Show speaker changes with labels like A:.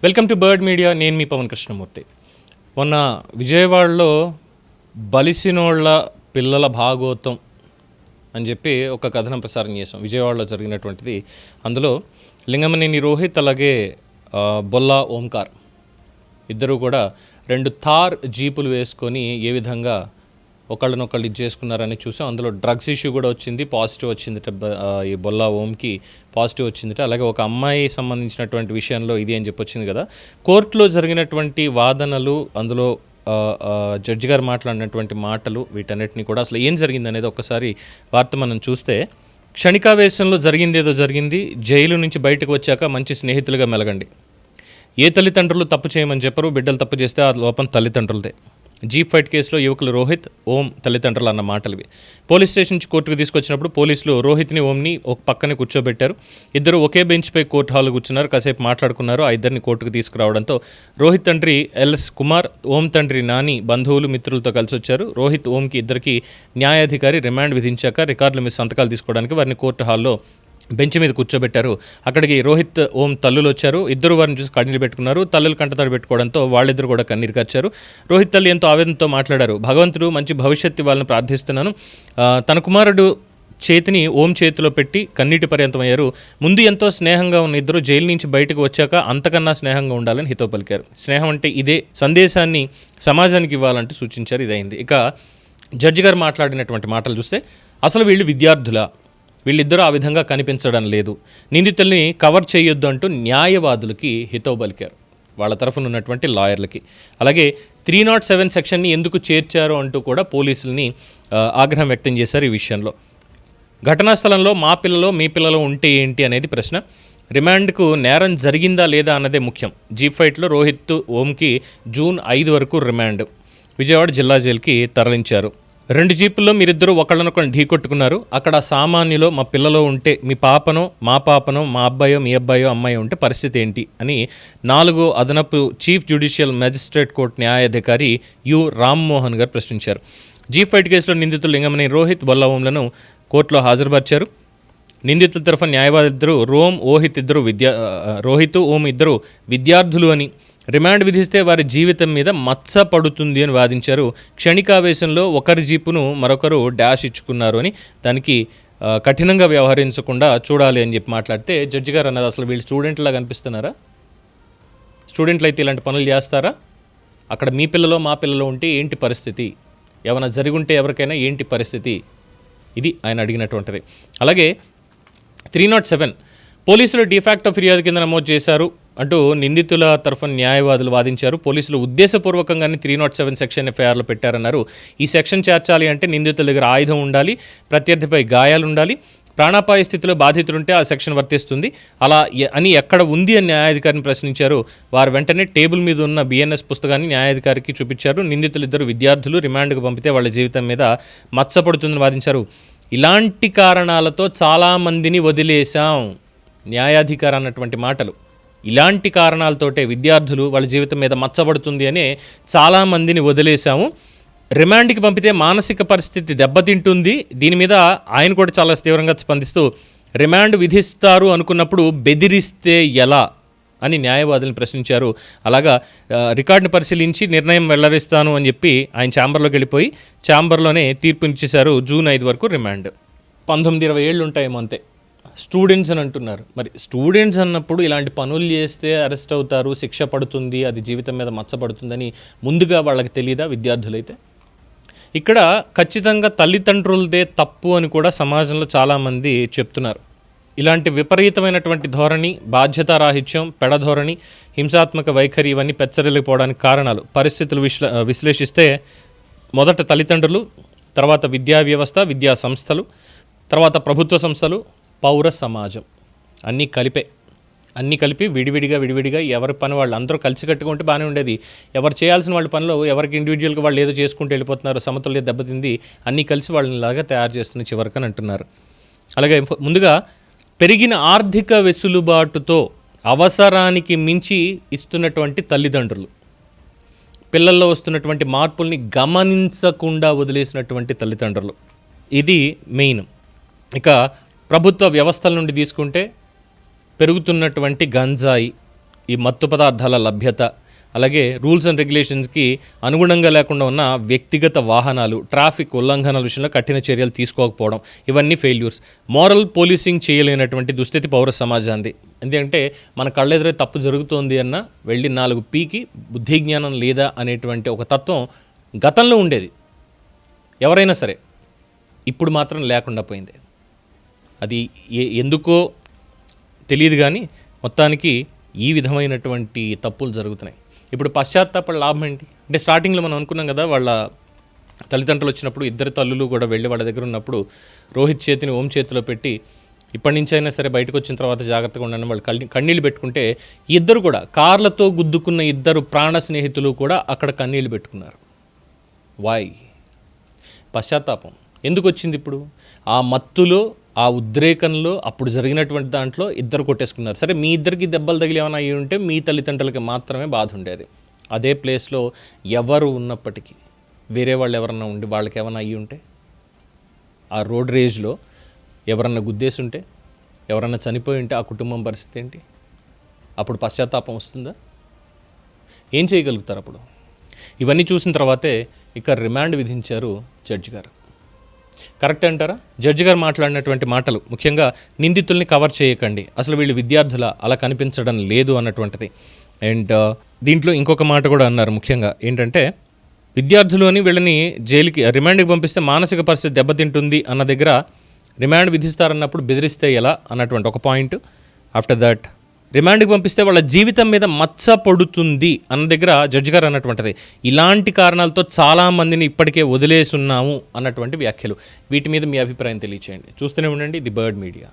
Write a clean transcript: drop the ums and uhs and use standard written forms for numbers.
A: Welcome to bird media. నేను మీ పవన్ కృష్ణమూర్తి. మొన్న విజయవాడలో బలిసినోళ్ల పిల్లల భాగోతం అని చెప్పి ఒక కథనం ప్రసారం చేసాం. విజయవాడలో జరిగినటువంటిది. అందులో లింగమనేని రోహిత్ అలాగే బొల్లా ఓంకార్ ఇద్దరు కూడా 2 థార్ జీపులు వేసుకొని ఏ విధంగా ఒకళ్ళనొకళ్ళు ఇది చేసుకున్నారని చూసాం. అందులో డ్రగ్స్ ఇష్యూ కూడా వచ్చింది, పాజిటివ్ వచ్చిందిట. ఈ బొల్లా ఓంకి పాజిటివ్ వచ్చిందిట. అలాగే ఒక అమ్మాయి సంబంధించినటువంటి విషయంలో ఇది అని చెప్పి వచ్చింది కదా. కోర్టులో జరిగినటువంటి వాదనలు, అందులో జడ్జి గారు మాట్లాడినటువంటి మాటలు, వీటన్నిటిని కూడా అసలు ఏం జరిగింది అనేది ఒక్కసారి వార్త మనం చూస్తే, క్షణికావేశంలో జరిగిందేదో జరిగింది, జైలు నుంచి బయటకు వచ్చాక మంచి స్నేహితులుగా మెలగండి. ఏ తల్లిదండ్రులు తప్పు చేయమని చెప్పరు, బిడ్డలు తప్పు చేస్తే ఆ లోపం తల్లిదండ్రులదే. జీప్ ఫైట్ కేసులో యువకులు రోహిత్, ఓం తల్లిదండ్రులు అన్న మాటలవి. పోలీస్ స్టేషన్ నుంచి కోర్టుకు తీసుకొచ్చినప్పుడు పోలీసులు రోహిత్ని, ఓంని ఒక పక్కనే కూర్చోబెట్టారు. ఇద్దరు ఒకే బెంచ్పై కోర్టు హాల్ కూర్చున్నారు, కాసేపు మాట్లాడుకున్నారు. ఆ ఇద్దరిని కోర్టుకు తీసుకురావడంతో రోహిత్ తండ్రి ఎల్ఎస్ కుమార్, ఓం తండ్రి నాని బంధువులు మిత్రులతో కలిసి వచ్చారు. రోహిత్, ఓంకి ఇద్దరికి న్యాయాధికారి రిమాండ్ విధించాక రికార్డుల మీద సంతకాలు తీసుకోవడానికి వారిని కోర్టు హాల్లో బెంచ్ మీద కూర్చోబెట్టారు. అక్కడికి రోహిత్, ఓం తల్లులు వచ్చారు. ఇద్దరు వారిని చూసి కన్నీరు పెట్టుకున్నారు. తల్లులు కంటతడి పెట్టుకోవడంతో వాళ్ళిద్దరు కూడా కన్నీరు కార్చారు. రోహిత్ తల్లి ఎంతో ఆవేదనతో మాట్లాడారు. భగవంతుడు మంచి భవిష్యత్తు ఇవ్వాలని ప్రార్థిస్తున్నాను. తన కుమారుడు చేతిని ఓం చేతిలో పెట్టి కన్నీటి పర్యంతమయ్యారు. ముందు ఎంతో స్నేహంగా ఉన్న ఇద్దరు జైలు నుంచి బయటకు వచ్చాక అంతకన్నా స్నేహంగా ఉండాలని హితవు పలికారు. స్నేహం అంటే ఇదే, సందేశాన్ని సమాజానికి ఇవ్వాలంటూ సూచించారు. ఇదైంది. ఇక జడ్జి గారు మాట్లాడినటువంటి మాటలు చూస్తే, అసలు వీళ్ళు విద్యార్థులా? వీళ్ళిద్దరూ ఆ విధంగా కనిపించడం లేదు, నిందితుల్ని కవర్ చేయొద్దు అంటూ న్యాయవాదులకి హితవు పలికారు, వాళ్ళ తరఫున ఉన్నటువంటి లాయర్లకి. అలాగే 307 సెక్షన్ని ఎందుకు చేర్చారు అంటూ కూడా పోలీసుల్ని ఆగ్రహం వ్యక్తం చేశారు ఈ విషయంలో. ఘటనా స్థలంలో మా పిల్లలో మీ పిల్లలో ఉంటే ఏంటి అనేది ప్రశ్న. రిమాండ్కు నేరం జరిగిందా లేదా అన్నదే ముఖ్యం. జీప్ ఫైట్లో రోహిత్, ఓంకి జూన్ 5 వరకు రిమాండ్. విజయవాడ జిల్లా జైలుకి తరలించారు. 2 జీపుల్లో మీరిద్దరూ ఒకళ్ళనొకళ్ళు ఢీకొట్టుకున్నారు. అక్కడ సామాన్యులో మా పిల్లలో ఉంటే, మీ పాపనో మా పాపనో, మా అబ్బాయో మీ అబ్బాయో అమ్మాయి ఉంటే పరిస్థితి ఏంటి అని 4వ అదనపు చీఫ్ జ్యుడిషియల్ మెజిస్ట్రేట్ కోర్టు న్యాయాధికారి యు రామ్మోహన్ గారు ప్రశ్నించారు. జీప్ ఫైట్ కేసులో నిందితులు లింగమనేని రోహిత్, బొల్లా ఓంలను కోర్టులో హాజరుపరిచారు. నిందితుల తరఫున న్యాయవాదులిద్దరూ రోహిత్, ఓం ఇద్దరు విద్యార్థులు అని, రిమాండ్ విధిస్తే వారి జీవితం మీద మచ్చ పడుతుంది అని వాదించారు. క్షణికావేశంలో ఒకరి జీపును మరొకరు డాష్ ఇచ్చుకున్నారు అని, దానికి కఠినంగా వ్యవహరించకుండా చూడాలి అని చెప్పి మాట్లాడితే జడ్జి గారు అన్నది, అసలు వీళ్ళు స్టూడెంట్లా కనిపిస్తున్నారా? స్టూడెంట్లు అయితే ఇలాంటి పనులు చేస్తారా? అక్కడ మీ పిల్లలో మా పిల్లలో ఉంటే ఏంటి పరిస్థితి? ఏమైనా జరిగుంటే ఎవరికైనా ఏంటి పరిస్థితి? ఇది ఆయన అడిగినటువంటిది. అలాగే 307 పోలీసులు డిఫాక్టో ఫిర్యాదు కింద నమోదు చేశారు అంటూ నిందితుల తరఫున న్యాయవాదులు వాదించారు. పోలీసులు ఉద్దేశపూర్వకంగానే 307 సెక్షన్ ఎఫ్ఐఆర్లో పెట్టారన్నారు. ఈ సెక్షన్ చేర్చాలి అంటే నిందితుల దగ్గర ఆయుధం ఉండాలి, ప్రత్యర్థిపై గాయాలు ఉండాలి, ప్రాణాపాయ స్థితిలో బాధితులుంటే ఆ సెక్షన్ వర్తిస్తుంది. అలా అని ఎక్కడ ఉంది అని న్యాయాధికారిని ప్రశ్నించారు. వారు వెంటనే టేబుల్ మీద ఉన్న బిఎన్ఎస్ పుస్తకాన్ని న్యాయాధికారికి చూపించారు. నిందితులు ఇద్దరు విద్యార్థులు, రిమాండ్కు పంపితే వాళ్ళ జీవితం మీద మచ్చపడుతుందని వాదించారు. ఇలాంటి కారణాలతో చాలామందిని వదిలేశాం, న్యాయాధికారి అన్నటువంటి మాటలు. ఇలాంటి కారణాలతోటే విద్యార్థులు వాళ్ళ జీవితం మీద మచ్చబడుతుంది అనే చాలామందిని వదిలేశాము. రిమాండ్కి పంపితే మానసిక పరిస్థితి దెబ్బతింటుంది. దీని మీద ఆయన కూడా చాలా తీవ్రంగా స్పందిస్తూ, రిమాండ్ విధిస్తారు అనుకున్నప్పుడు బెదిరిస్తే ఎలా అని న్యాయవాదులను ప్రశ్నించారు. అలాగా రికార్డుని పరిశీలించి నిర్ణయం వెల్లడిస్తాను అని చెప్పి ఆయన ఛాంబర్లోకి వెళ్ళిపోయి ఛాంబర్లోనే తీర్పునిచ్చేశారు. జూన్ 5 వరకు రిమాండ్. 19-20 ఏళ్ళు ఉంటాయేమో అంతే. స్టూడెంట్స్ అని అంటున్నారు. మరి స్టూడెంట్స్ అన్నప్పుడు ఇలాంటి పనులు చేస్తే అరెస్ట్ అవుతారు, శిక్ష పడుతుంది, అది జీవితం మీద మచ్చపడుతుందని ముందుగా వాళ్ళకి తెలియదా విద్యార్థులైతే? ఇక్కడ ఖచ్చితంగా తల్లిదండ్రులదే తప్పు అని కూడా సమాజంలో చాలామంది చెప్తున్నారు. ఇలాంటి విపరీతమైనటువంటి ధోరణి, బాధ్యతారాహిత్యం, పెడధోరణి, హింసాత్మక వైఖరి ఇవన్నీ పెచ్చరిల్లిపోవడానికి కారణాలు పరిస్థితులు విశ్లేషిస్తే మొదట తల్లిదండ్రులు, తర్వాత విద్యా వ్యవస్థ, విద్యా సంస్థలు, తర్వాత ప్రభుత్వ సంస్థలు, పౌర సమాజం అన్నీ కలిపి విడివిడిగా ఎవరి పని వాళ్ళు అందరూ కలిసి కట్టుకుంటే బాగానే ఉండేది. ఎవరు చేయాల్సిన వాళ్ళ పనిలో ఎవరికి ఇండివిజువల్గా వాళ్ళు ఏదో చేసుకుంటూ వెళ్ళిపోతున్నారు, సమతుల్య దెబ్బతింది, అన్నీ కలిసి వాళ్ళనిలాగా తయారు చేస్తున్న చివరికని అంటున్నారు. అలాగే ముందుగా పెరిగిన ఆర్థిక వెసులుబాటుతో అవసరానికి మించి ఇస్తున్నటువంటి తల్లిదండ్రులు, పిల్లల్లో వస్తున్నటువంటి మార్పుల్ని గమనించకుండా వదిలేసినటువంటి తల్లిదండ్రులు, ఇది మెయిన్. ఇక ప్రభుత్వ వ్యవస్థల నుండి తీసుకుంటే పెరుగుతున్నటువంటి గంజాయి, ఈ మత్తు పదార్థాల లభ్యత, అలాగే రూల్స్ అండ్ రెగ్యులేషన్స్కి అనుగుణంగా లేకుండా ఉన్న వ్యక్తిగత వాహనాలు, ట్రాఫిక్ ఉల్లంఘనల విషయంలో కఠిన చర్యలు తీసుకోకపోవడం, ఇవన్నీ ఫెయిల్యూర్స్. మోరల్ పోలీసింగ్ చేయలేనటువంటి దుస్థితి పౌర సమాజాన్ని. ఎందుకంటే మన కళ్ళెదురే తప్పు జరుగుతోంది అన్న వెళ్ళి 4 పీకి బుద్ధి జ్ఞానం లేదా అనేటువంటి ఒక తత్వం గతంలో ఉండేది ఎవరైనా సరే, ఇప్పుడు మాత్రం లేకుండా పోయింది. అది ఎందుకో తెలియదు కానీ మొత్తానికి ఈ విధమైనటువంటి తప్పులు జరుగుతున్నాయి. ఇప్పుడు పశ్చాత్తాప లాభం ఏంటి అంటే, స్టార్టింగ్లో మనం అనుకున్నాం కదా, వాళ్ళ తల్లిదండ్రులు వచ్చినప్పుడు ఇద్దరు తల్లులు కూడా వెళ్ళి వాళ్ళ దగ్గర ఉన్నప్పుడు రోహిత్ చేతిని ఓం చేతిలో పెట్టి ఇప్పటి నుంచి అయినా సరే బయటకు వచ్చిన తర్వాత జాగ్రత్తగా ఉండండి వాళ్ళు కన్నీళ్ళు పెట్టుకుంటే, ఇద్దరు కూడా కార్లతో గుద్దుకున్న ఇద్దరు ప్రాణ స్నేహితులు కూడా అక్కడ కన్నీళ్ళు పెట్టుకున్నారు. వాయ్? పశ్చాత్తాపం ఎందుకు వచ్చింది ఇప్పుడు? ఆ మత్తులో, ఆ ఉద్రేకంలో, అప్పుడు జరిగినటువంటి దాంట్లో ఇద్దరు కొట్టేసుకున్నారు. సరే, మీ ఇద్దరికి దెబ్బలు తగిలి ఏమైనా అయ్యి ఉంటే మీ తల్లిదండ్రులకి మాత్రమే బాధ ఉండేది. అదే ప్లేస్లో ఎవరు ఉన్నప్పటికీ వేరే వాళ్ళు ఎవరన్నా ఉండి వాళ్ళకి ఏమైనా అయ్యి ఉంటే, ఆ రోడ్ రేజ్లో ఎవరన్నా గుద్దేసి ఉంటే, ఎవరన్నా చనిపోయి ఉంటే ఆ కుటుంబం పరిస్థితి ఏంటి? అప్పుడు పశ్చాత్తాపం వస్తుందా? ఏం చేయగలుగుతారు అప్పుడు? ఇవన్నీ చూసిన తర్వాతే ఇక రిమాండ్ విధించారు జడ్జి గారు. కరెక్ట్ అంటారా? జడ్జి గారు మాట్లాడినటువంటి మాటలు, ముఖ్యంగా నిందితుల్ని కవర్ చేయకండి, అసలు వీళ్ళు విద్యార్థుల అలా కనిపించడం లేదు అన్నటువంటిది. అండ్ దీంట్లో ఇంకొక మాట కూడా అన్నారు, ముఖ్యంగా ఏంటంటే విద్యార్థులు అని వీళ్ళని జైలుకి రిమాండ్కి పంపిస్తే మానసిక పరిస్థితి దెబ్బతింటుంది అన్న దగ్గర రిమాండ్ విధిస్తారన్నప్పుడు బెదిరిస్తే ఎలా అన్నటువంటి ఒక పాయింట్. ఆఫ్టర్ దట్ రిమాండ్కి పంపిస్తే వాళ్ళ జీవితం మీద మచ్చ పడుతుంది అన్న దగ్గర జడ్జి గారు అన్నటువంటిది. ఇలాంటి కారణాలతో చాలామందిని ఇప్పటికే వదిలేసున్నాము అన్నటువంటి వ్యాఖ్యలు. వీటి మీద మీ అభిప్రాయం తెలియచేయండి. చూస్తూనే ఉండండి ది బర్డ్ మీడియా.